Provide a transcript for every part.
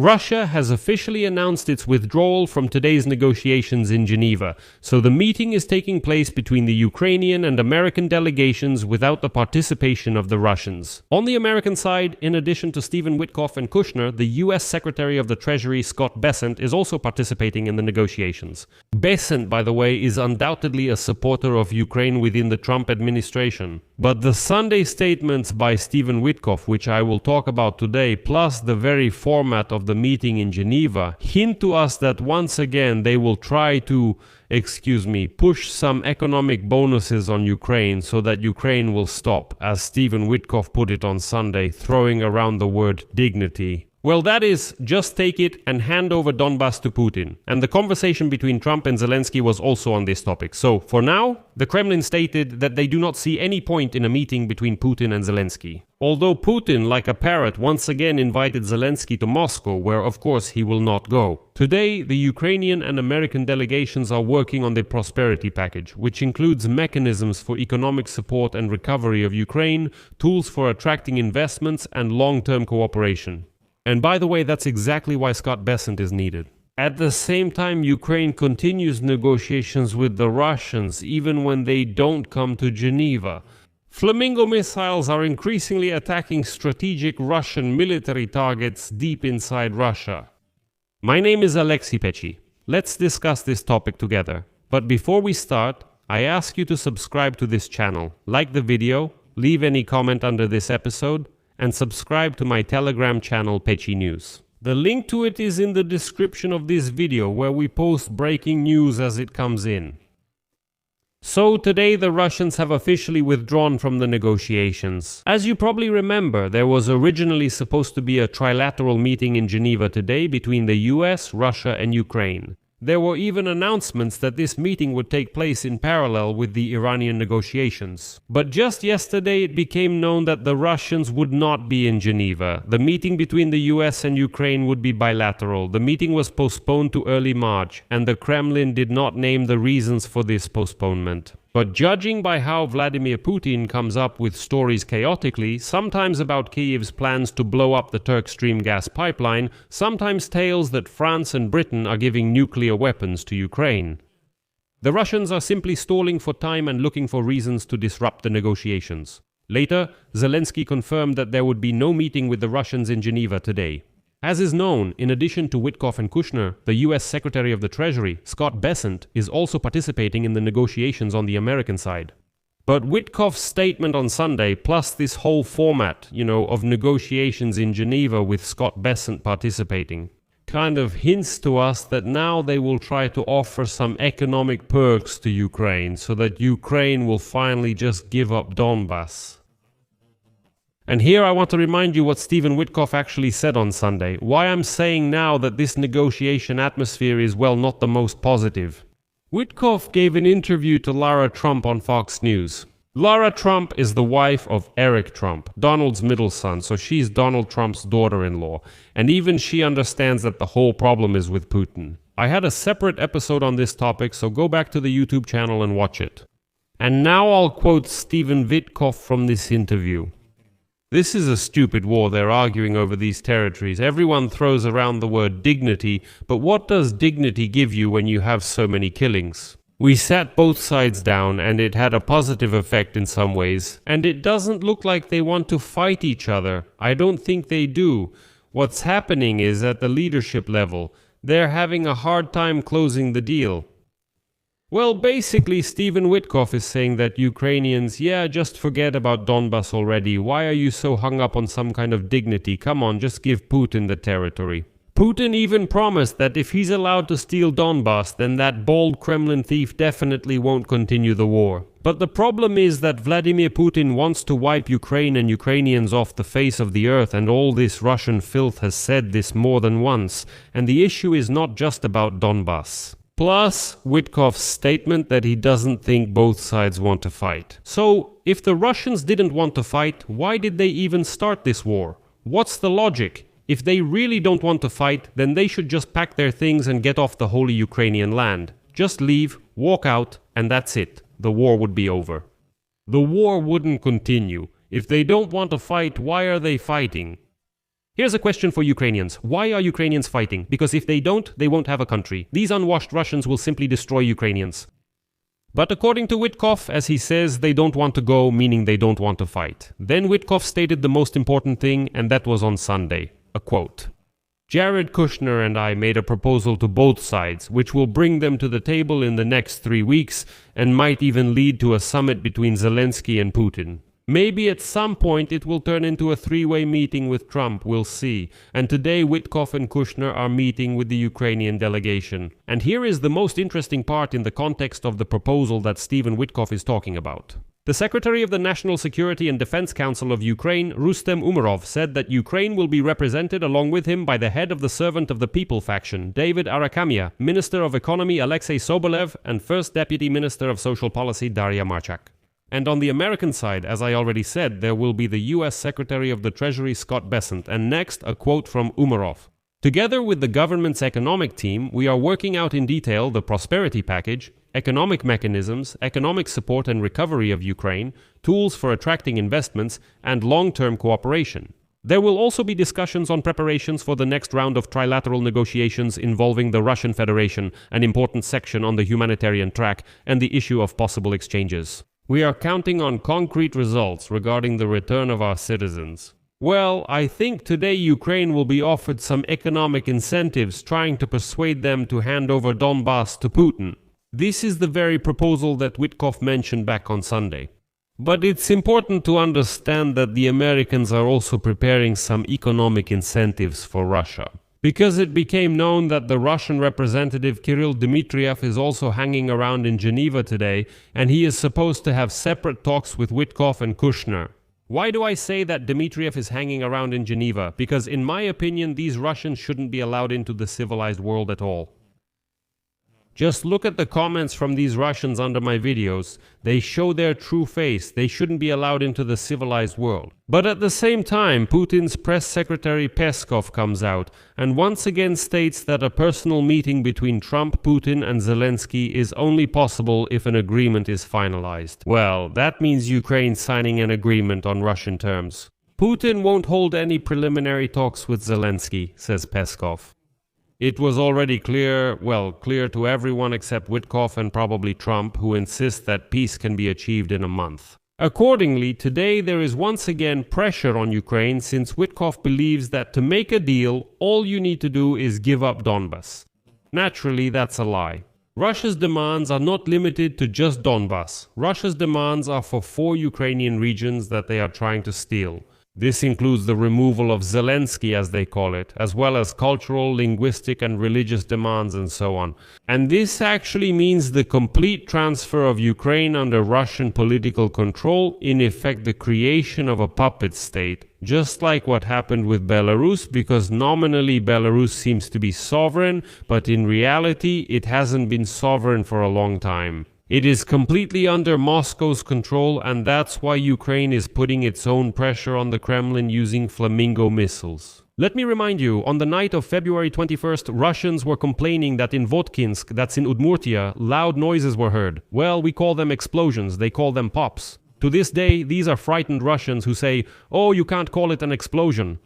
Russia has officially announced its withdrawal from today's negotiations in Geneva, so the meeting is taking place between the Ukrainian and American delegations without the participation of the Russians. On the American side, in addition to Stephen Witkoff and Kushner, the US Secretary of the Treasury Scott Bessent is also participating in the negotiations. Bessent, by the way, is undoubtedly a supporter of Ukraine within the Trump administration. But the Sunday statements by Stephen Witkoff, which I will talk about today, plus the very format of the meeting in Geneva, hint to us that once again they will try to, push some economic bonuses on Ukraine so that Ukraine will stop, as Stephen Witkoff put it on Sunday, throwing around the word dignity. Well, that is, just take it and hand over Donbass to Putin. And the conversation between Trump and Zelensky was also on this topic. So, for now, the Kremlin stated that they do not see any point in a meeting between Putin and Zelensky. Although Putin, like a parrot, once again invited Zelensky to Moscow, where of course he will not go. Today, the Ukrainian and American delegations are working on the prosperity package, which includes mechanisms for economic support and recovery of Ukraine, tools for attracting investments, and long-term cooperation. And by the way, that's exactly why Scott Bessent is needed. At the same time, Ukraine continues negotiations with the Russians, even when they don't come to Geneva. Flamingo missiles are increasingly attacking strategic Russian military targets deep inside Russia. My name is Alexei Pechi. Let's discuss this topic together. But before we start, I ask you to subscribe to this channel, like the video, leave any comment under this episode, and subscribe to my Telegram channel Pechi News. The link to it is in the description of this video, where we post breaking news as it comes in. So today the Russians have officially withdrawn from the negotiations. As you probably remember, there was originally supposed to be a trilateral meeting in Geneva today between the US, Russia and Ukraine. There were even announcements that this meeting would take place in parallel with the Iranian negotiations. But just yesterday it became known that the Russians would not be in Geneva. The meeting between the US and Ukraine would be bilateral. The meeting was postponed to early March, and the Kremlin did not name the reasons for this postponement. But judging by how Vladimir Putin comes up with stories chaotically, sometimes about Kyiv's plans to blow up the Turk Stream gas pipeline, sometimes tales that France and Britain are giving nuclear weapons to Ukraine. The Russians are simply stalling for time and looking for reasons to disrupt the negotiations. Later, Zelensky confirmed that there would be no meeting with the Russians in Geneva today. As is known, in addition to Witkoff and Kushner, the US Secretary of the Treasury, Scott Bessent, is also participating in the negotiations on the American side. But Witkoff's statement on Sunday, plus this whole format, of negotiations in Geneva with Scott Bessent participating, kind of hints to us that now they will try to offer some economic perks to Ukraine, so that Ukraine will finally just give up Donbass. And here I want to remind you what Stephen Witkoff actually said on Sunday, why I'm saying now that this negotiation atmosphere is, well, not the most positive. Witkoff gave an interview to Lara Trump on Fox News. Lara Trump is the wife of Eric Trump, Donald's middle son, so she's Donald Trump's daughter-in-law, and even she understands that the whole problem is with Putin. I had a separate episode on this topic, so go back to the YouTube channel and watch it. And now I'll quote Stephen Witkoff from this interview. This is a stupid war, they're arguing over these territories. Everyone throws around the word dignity, but what does dignity give you when you have so many killings? We sat both sides down and it had a positive effect in some ways, and it doesn't look like they want to fight each other. I don't think they do. What's happening is at the leadership level, they're having a hard time closing the deal. Well, basically, Stephen Witkoff is saying that Ukrainians, just forget about Donbass already. Why are you so hung up on some kind of dignity? Come on, just give Putin the territory. Putin even promised that if he's allowed to steal Donbass, then that bald Kremlin thief definitely won't continue the war. But the problem is that Vladimir Putin wants to wipe Ukraine and Ukrainians off the face of the earth, and all this Russian filth has said this more than once. And the issue is not just about Donbass. Plus, Witkoff's statement that he doesn't think both sides want to fight. So, if the Russians didn't want to fight, why did they even start this war? What's the logic? If they really don't want to fight, then they should just pack their things and get off the holy Ukrainian land. Just leave, walk out, and that's it. The war would be over. The war wouldn't continue. If they don't want to fight, why are they fighting? Here's a question for Ukrainians. Why are Ukrainians fighting? Because if they don't, they won't have a country. These unwashed Russians will simply destroy Ukrainians. But according to Witkoff, as he says, they don't want to go, meaning they don't want to fight. Then Witkoff stated the most important thing, and that was on Sunday. A quote. Jared Kushner and I made a proposal to both sides, which will bring them to the table in the next 3 weeks and might even lead to a summit between Zelensky and Putin. Maybe at some point it will turn into a three-way meeting with Trump, we'll see. And today Witkoff and Kushner are meeting with the Ukrainian delegation. And here is the most interesting part in the context of the proposal that Stephen Witkoff is talking about. The Secretary of the National Security and Defense Council of Ukraine, Rustem Umerov, said that Ukraine will be represented along with him by the head of the Servant of the People faction, David Arakamia, Minister of Economy Alexei Sobolev, and First Deputy Minister of Social Policy Daria Marchak. And on the American side, as I already said, there will be the U.S. Secretary of the Treasury Scott Bessent, and next a quote from Umerov. Together with the government's economic team, we are working out in detail the prosperity package, economic mechanisms, economic support and recovery of Ukraine, tools for attracting investments, and long-term cooperation. There will also be discussions on preparations for the next round of trilateral negotiations involving the Russian Federation, an important section on the humanitarian track, and the issue of possible exchanges. We are counting on concrete results regarding the return of our citizens. Well, I think today Ukraine will be offered some economic incentives trying to persuade them to hand over Donbass to Putin. This is the very proposal that Witkoff mentioned back on Sunday. But it's important to understand that the Americans are also preparing some economic incentives for Russia. Because it became known that the Russian representative Kirill Dmitriev is also hanging around in Geneva today, and he is supposed to have separate talks with Witkoff and Kushner. Why do I say that Dmitriev is hanging around in Geneva? Because in my opinion, these Russians shouldn't be allowed into the civilized world at all. Just look at the comments from these Russians under my videos. They show their true face. They shouldn't be allowed into the civilized world. But at the same time, Putin's press secretary Peskov comes out and once again states that a personal meeting between Trump, Putin and Zelensky is only possible if an agreement is finalized. Well, that means Ukraine signing an agreement on Russian terms. Putin won't hold any preliminary talks with Zelensky, says Peskov. It was already clear to everyone except Witkoff and probably Trump, who insist that peace can be achieved in a month. Accordingly, today there is once again pressure on Ukraine since Witkoff believes that to make a deal, all you need to do is give up Donbass. Naturally, that's a lie. Russia's demands are not limited to just Donbass. Russia's demands are for 4 Ukrainian regions that they are trying to steal. This includes the removal of Zelensky, as they call it, as well as cultural, linguistic and religious demands and so on. And this actually means the complete transfer of Ukraine under Russian political control, in effect the creation of a puppet state, just like what happened with Belarus, because nominally Belarus seems to be sovereign, but in reality it hasn't been sovereign for a long time. It is completely under Moscow's control, and that's why Ukraine is putting its own pressure on the Kremlin using Flamingo missiles. Let me remind you, on the night of February 21st, Russians were complaining that in Votkinsk, that's in Udmurtia, loud noises were heard. Well, we call them explosions, they call them pops. To this day, these are frightened Russians who say, "Oh, you can't call it an explosion."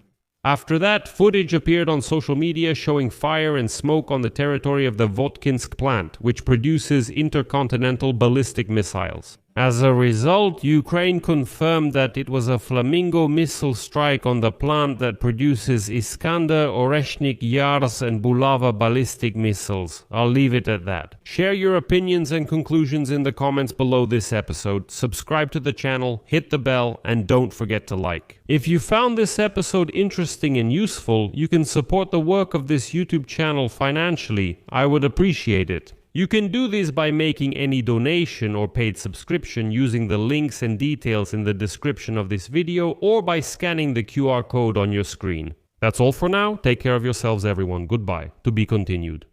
After that, footage appeared on social media showing fire and smoke on the territory of the Votkinsk plant, which produces intercontinental ballistic missiles. As a result, Ukraine confirmed that it was a Flamingo missile strike on the plant that produces Iskander, Oreshnik, Yars and Bulava ballistic missiles. I'll leave it at that. Share your opinions and conclusions in the comments below this episode. Subscribe to the channel, hit the bell, and don't forget to like. If you found this episode interesting and useful, you can support the work of this YouTube channel financially. I would appreciate it. You can do this by making any donation or paid subscription using the links and details in the description of this video or by scanning the QR code on your screen. That's all for now. Take care of yourselves, everyone. Goodbye. To be continued.